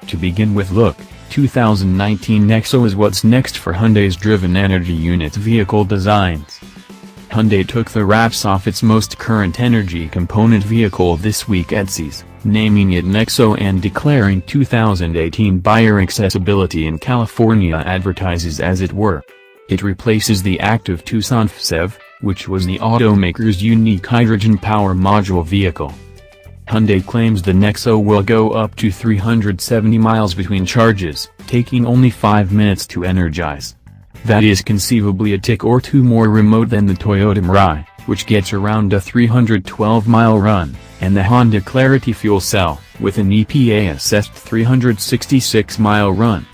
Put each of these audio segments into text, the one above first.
To begin with, look, 2019 NEXO is what's next for Hyundai's driven energy unit vehicle designs. Hyundai took the wraps off its most current energy component vehicle this week at CES, naming it NEXO and declaring 2018 buyer accessibility in California advertises as it were. It replaces the active Tucson FCEV, which was the automaker's unique hydrogen power module vehicle. Hyundai claims the NEXO will go up to 370 miles between charges, taking only 5 minutes to energize. That is conceivably a tick or two more remote than the Toyota Mirai, which gets around a 312-mile run, and the Honda Clarity fuel cell, with an EPA-assessed 366-mile run.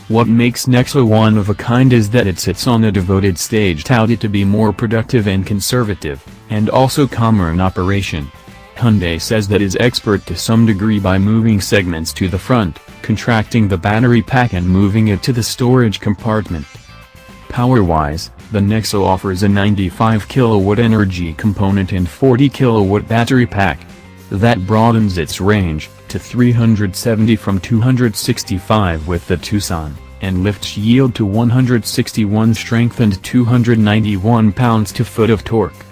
What makes NEXO one of a kind is that it sits on a devoted stage touted to be more productive and conservative, and also calmer in operation. Hyundai says that is expert to some degree by moving segments to the front, contracting the battery pack and moving it to the storage compartment. Power-wise, the NEXO offers a 95 kW energy component and 40 kW battery pack. That broadens its range to 370 from 265 with the Tucson, and lifts yield to 161 strength and 291 pounds-to-foot of torque.